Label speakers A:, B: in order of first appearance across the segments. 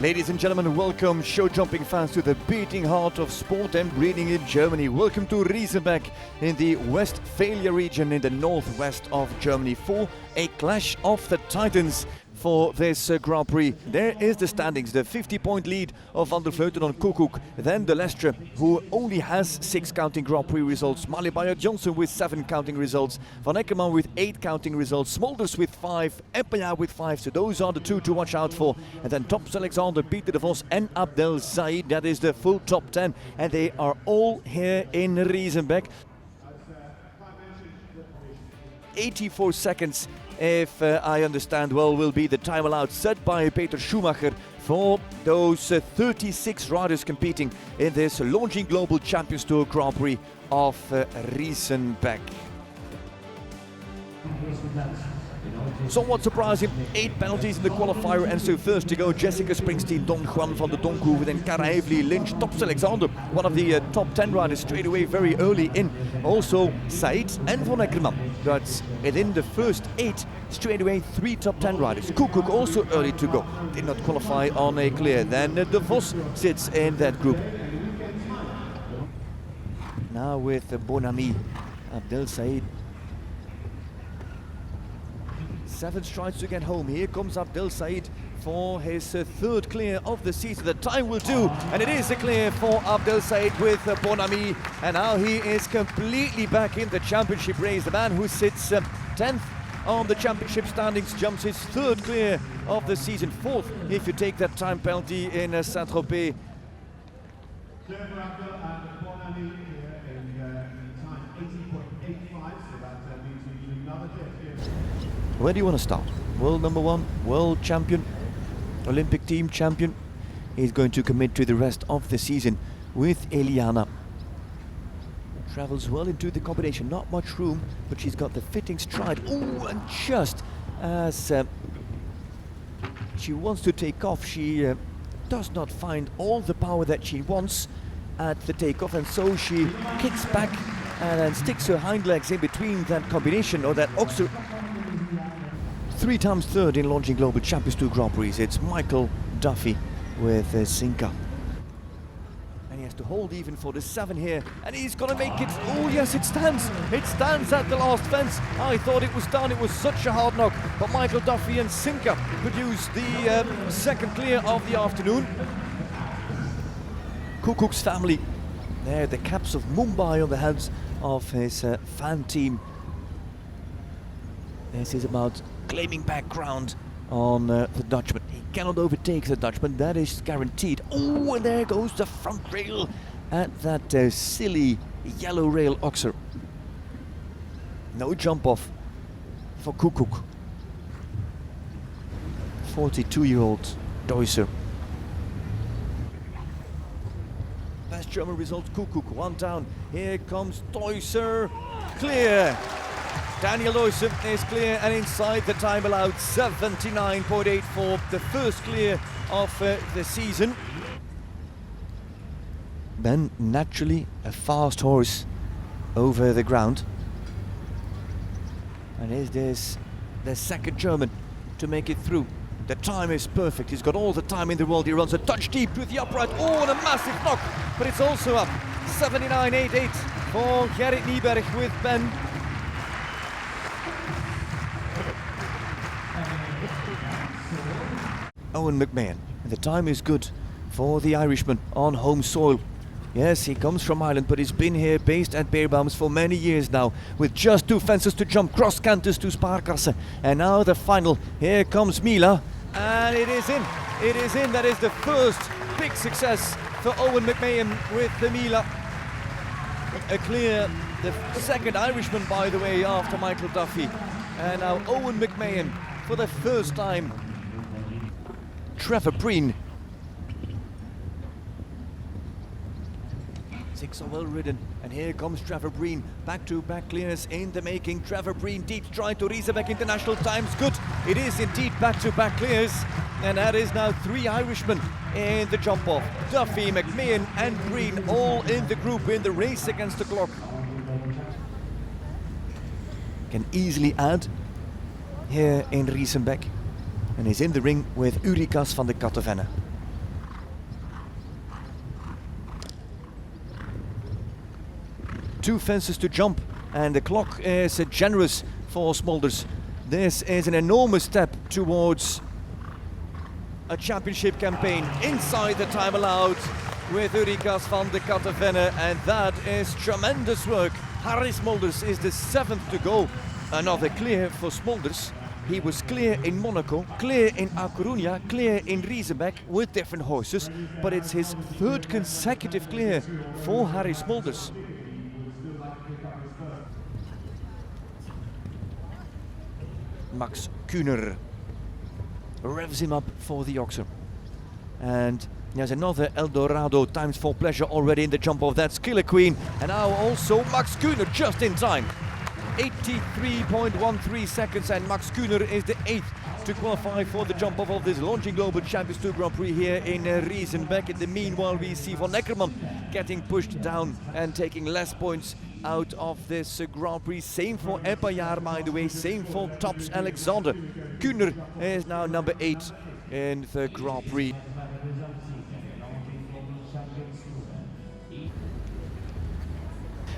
A: Ladies and gentlemen, welcome show jumping fans to the beating heart of sport and breeding in Germany. Welcome to Riesenbeck in the Westphalia region in the northwest of Germany for a clash of the titans for this Grand Prix. There is the standings, the 50-point lead of Van der Vleuten on Koekoek, then de Lestre, who only has 6 counting Grand Prix results, Malibayer Johnson with 7 counting results, Van Eckerman with 8 counting results, Smulders with 5, Eppeja with 5, so those are the 2 to watch out for. And then Tops Alexander, Pieter de Vos and Abdel Said, that is the full top 10, and they are all here in Riesenbeck. 84 seconds, if I understand well, will be the time allowed set by Peter Schumacher for those 36 riders competing in this Longines Global Champions Tour Grand Prix of Riesenbeck. Somewhat surprising, 8 penalties in the qualifier, and so first to go Jessica Springsteen, Don Juan van der Donkoven, then Cara Heavely, Lynch, Tops Alexander, one of the top 10 riders straight away very early in. Also Said and Van Eckerman, but within the first 8 straight away 3 top 10 riders. Koekoek also early to go, did not qualify on a clear. Then de Vos sits in that group. Now with Bonami, Abdel Said. 7 strides to get home. Here comes Abdel Said for his 3rd clear of the season. The time will do, and it is a clear for Abdel Said with Bonami. And now he is completely back in the championship race. The man who sits 10th on the championship standings jumps his 3rd clear of the season, 4th if you take that time penalty in Saint-Tropez. Where do you want to start? World number 1, world champion, Olympic team champion. He's going to commit to the rest of the season with Eliana. Travels well into the combination, not much room, but she's got the fitting stride. Ooh, and just as she wants to take off, she does not find all the power that she wants at the takeoff, and so she kicks back and then sticks her hind legs in between that combination, or that oxer. 3 times 3rd in Longines Global Champions Tour Grand Prix. It's Michael Duffy with Sinka. And he has to hold even for the 7 here, and he's gonna make it. Oh yes, it stands. It stands at the last fence. I thought it was done. It was such a hard knock, but Michael Duffy and Sinka produce the 2nd clear of the afternoon. Koekoek's family, there the caps of Mumbai on the heads of his fan team. This is about claiming back ground on the Dutchman. He cannot overtake the Dutchman, that is guaranteed. Oh, and there goes the front rail at that silly yellow rail oxer. No jump off for Koekoek. 42-year-old Deusser. Best German results, Koekoek, 1 down. Here comes Deusser, clear. Daniel Deusser is clear, and inside the time allowed, 79.8 for the first clear of the season. Ben, naturally a fast horse over the ground. And is this the 2nd German to make it through? The time is perfect, he's got all the time in the world. He runs a touch deep with the upright. Oh, and a massive knock, but it's also up. 79.88 for Gerrit Nieberg with Ben. Owen McMahon, and the time is good for the Irishman on home soil. Yes, he comes from Ireland, but he's been here based at Beerbaums for many years now, with just 2 fences to jump, cross canters to Sparkasse. And now the final, here comes Mila, and it is in. It is in. That is the first big success for Owen McMahon with the Mila. A clear, the 2nd Irishman, by the way, after Michael Duffy. And now Owen McMahon for the first time. Trevor Breen. 6 are well ridden, and here comes Trevor Breen. Back-to-back clears in the making. Trevor Breen, deep stride to Riesenbeck International times. Good. It is indeed back-to-back clears, and that is now 3 Irishmen in the jump-off. Duffy, McMahon and Breen all in the group in the race against the clock. Can easily add here in Riesenbeck. And he's in the ring with Urikas van de Kattenvenne. 2 fences to jump, and the clock is generous for Smulders. This is an enormous step towards a championship campaign inside the time allowed with Ulrikas van de Kattenvenne, and that is tremendous work. Harry Smulders is the 7th to go. Another clear for Smulders. He was clear in Monaco, clear in A Coruña, clear in Riesenbeck with different horses, but it's his 3rd consecutive clear for Harry Smulders. Max Kühner revs him up for the Oxer. And there's another Eldorado times for pleasure already in the jump off. That's Killer Queen. And now also Max Kühner just in time. 83.13 seconds, and Max Kühner is the 8th to qualify for the jump off of this Longines Global Champions Tour Grand Prix here in Riesenbeck. In the meanwhile, we see Von Eckermann getting pushed down and taking less points out of this Grand Prix. Same for Epaillard, by the way, same for Tops Alexander. Kühner is now number 8 in the Grand Prix.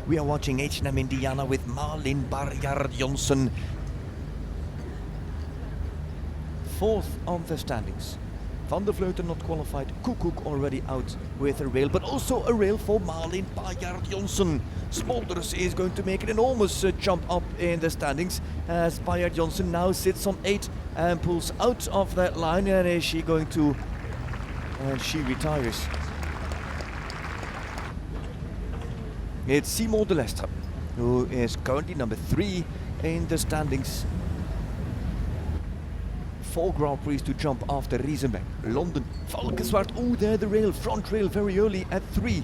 A: We are watching H&M Indiana with Malin Barjard-Jonsson. 4th on the standings. Van der Vleuten not qualified. Koekoek already out with a rail, but also a rail for Malin Barjard-Jonsson. Smulders is going to make an enormous jump up in the standings as Barjard-Jonsson now sits on 8 and pulls out of that line. And is she going to... and she retires. It's Simon de Lestre, who is currently number 3 in the standings. 4 Grand Prix to jump after Riesenbeck. London, Valkenswaard, oh there the rail, front rail very early at 3.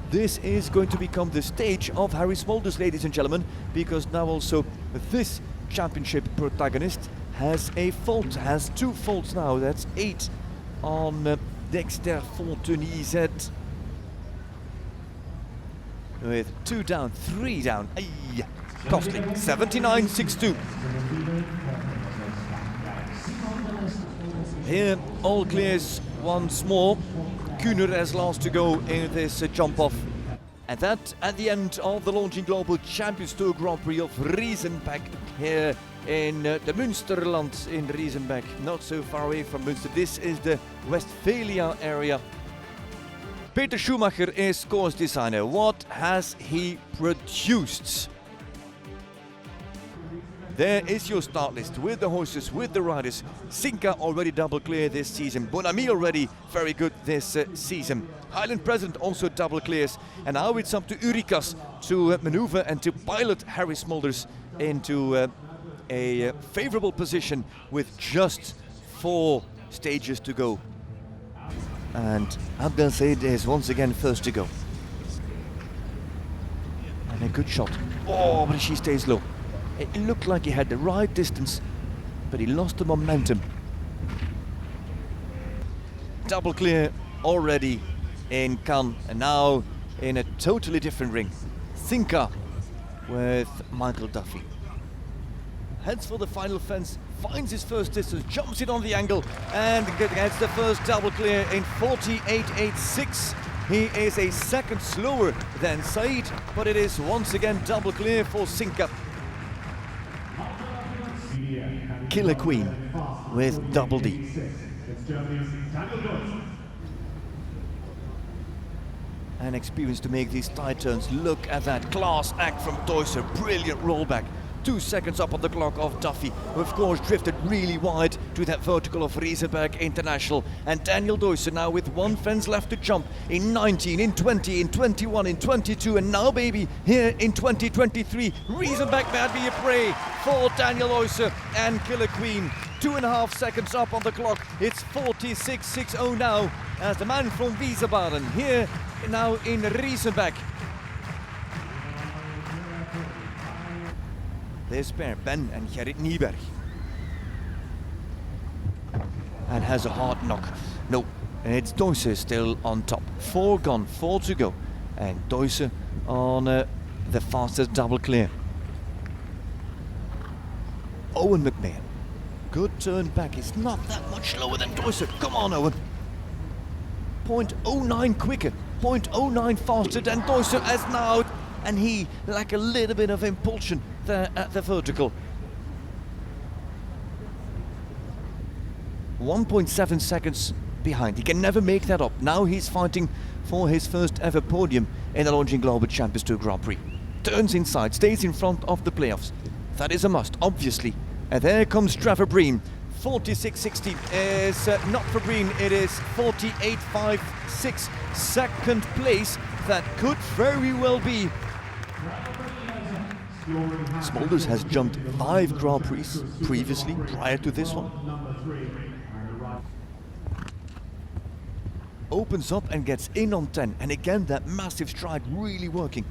A: This is going to become the stage of Harry Smulders, ladies and gentlemen, because now also this championship protagonist has a fault, has 2 faults now. That's 8 on Dexter Fontenay-Z. With 2 down, 3 down. Ay, costly. 79.62. Here, all clears once more. Kühner has last to go in this jump off. And that at the end of the Longines Global Champions Tour Grand Prix of Riesenbeck here in the Münsterland in Riesenbeck. Not so far away from Münster. This is the Westphalia area. Peter Schumacher is course designer. What has he produced? There is your start list with the horses, with the riders. Sinka already double clear this season. Bonami already very good this season. Highland President also double clears. And now it's up to Ulrikas to maneuver and to pilot Harry Smulders into a favorable position with just 4 stages to go. And Abdel Said is once again first to go. And a good shot. Oh, but she stays low. It looked like he had the right distance, but he lost the momentum. Double clear already in Cannes, and now in a totally different ring. Sinka with Michael Duffy. Heads for the final fence, finds his first distance, jumps it on the angle, and gets the first double clear in 48.86. He is a second slower than Said, but it is once again double clear for Sinka. Killer Queen with double D. An experience to make these tight turns. Look at that class act from Deusser. Brilliant rollback. 2 seconds up on the clock of Duffy, who of course drifted really wide to that vertical of Riesenbeck International. And Daniel Deusser now with 1 fence left to jump in 19, in 20, in 21, in 22, and now baby here in 2023. Riesenbeck might be a prey for Daniel Deusser and Killer Queen. 2.5 seconds up on the clock. It's 46.60 now as the man from Wiesbaden here now in Riesenbeck. This pair, Ben and Gerrit Nieberg. And has a hard knock. No, it's Deusser still on top. 4 gone, 4 to go. And Deusser on the fastest double clear. Owen McMahon. Good turn back. It's not that much slower than Deusser. Come on, Owen. 0.09 quicker. 0.09 faster than Deusser as now and he lacked a little bit of impulsion there at the vertical. 1.7 seconds behind. He can never make that up. Now he's fighting for his first ever podium in the Longines Global Champions Tour Grand Prix. Turns inside, stays in front of the playoffs. That is a must, obviously. And there comes Trevor Breen. 46.60 is not for Breen, it is 48.56. Second place, that could very well be. Smulders has jumped 5 Grand Prix previously, prior to this one. Opens up and gets in on 10, and again that massive stride really working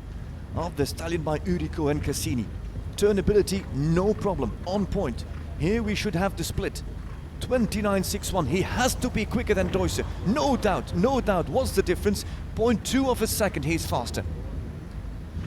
A: of the stallion by Urico and Cassini. Turnability, no problem, on point. Here we should have the split. 29.61, he has to be quicker than Deusser. No doubt, no doubt. What's the difference? 0.2 of a second, he's faster.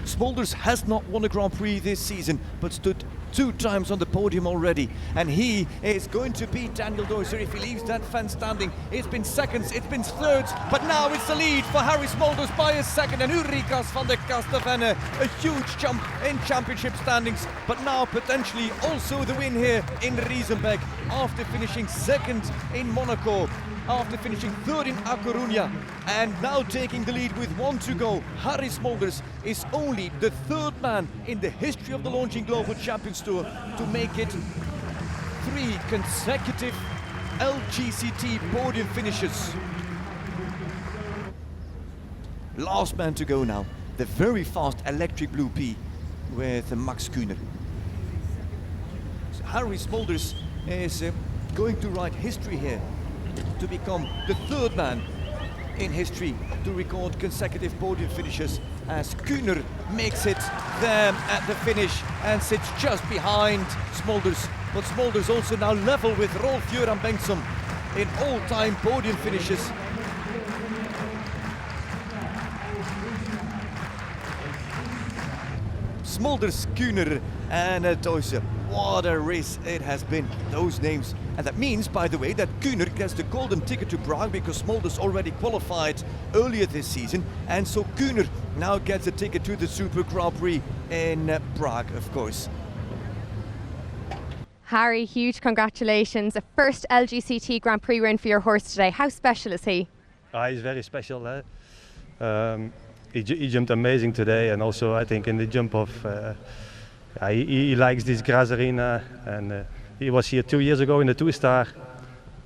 A: Smulders has not won a Grand Prix this season, but stood 2 times on the podium already, and he is going to beat Daniel Deusser if he leaves that fence standing. It's been seconds, it's been thirds, but now it's the lead for Harry Smulders by a second, and Ulrikas van der Kastervenne, a huge jump in championship standings, but now potentially also the win here in Riesenbeck after finishing second in Monaco, after finishing third in A Coruña, and now taking the lead with 1 to go. Harry Smulders is only the 3rd man in the history of the Longines Global Champions Tour to make it 3 consecutive LGCT podium finishes. Last man to go now, the very fast electric blue P with Max Kühner. So Harry Smulders is going to write history here, to become the 3rd man in history to record consecutive podium finishes, as Kühner makes it there at the finish and sits just behind Smulders. But Smulders also now level with Rolf Göran Bengtsson in all-time podium finishes. Smulders, Kühner and Deusser. What a race it has been, those names. And that means, by the way, that Kühner gets the golden ticket to Prague because Smulders already qualified earlier this season. And so Kühner now gets a ticket to the Super Grand Prix in Prague, of course.
B: Harry, huge congratulations. A first LGCT Grand Prix win for your horse today. How special is he?
C: He's very special. He jumped amazing today, and also I think in the jump of he likes this grass arena, and he was here 2 years ago in the 2-star,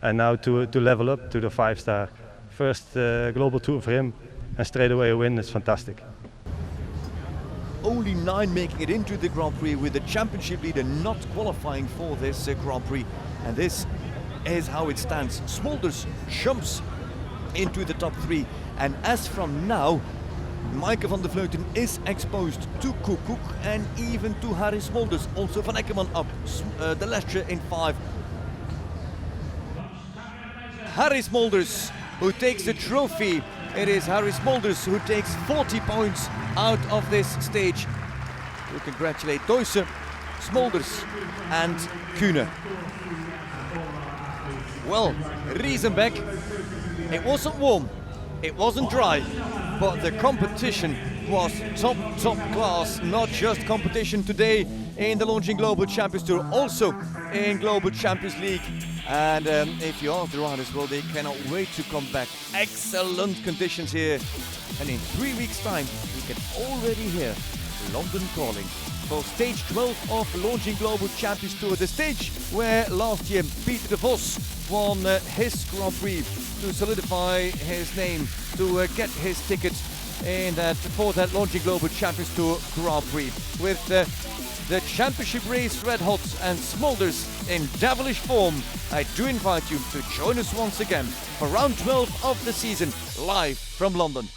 C: and now to level up to the 5-star. First global tour for him, and straight away a win is fantastic.
A: Only 9 making it into the Grand Prix, with the championship leader not qualifying for this Grand Prix, and this is how it stands. Smulders jumps into the top 3, and as from now, Maaike van der Vleuten is exposed to Koekoek and even to Harry Smulders. Also Van Eckerman up, de Lestre in 5. Harry Smulders who takes the trophy. It is Harry Smulders who takes 40 points out of this stage. We congratulate Deusser, Smulders and Kühner. Well, Riesenbeck, it wasn't warm, it wasn't dry, but the competition was top class. Not just competition today in the Longines Global Champions Tour, also in Global Champions League. And if you ask the riders, well, they cannot wait to come back. Excellent conditions here. And in 3 weeks' time, we can already hear London calling for stage 12 of the Longines Global Champions Tour. The stage where last year Peter de Vos won his Grand Prix to solidify his name, to get his ticket in for that Longines Global Champions Tour Grand Prix. With the championship race red hot and Smulders in devilish form, I do invite you to join us once again for round 12 of the season, live from London.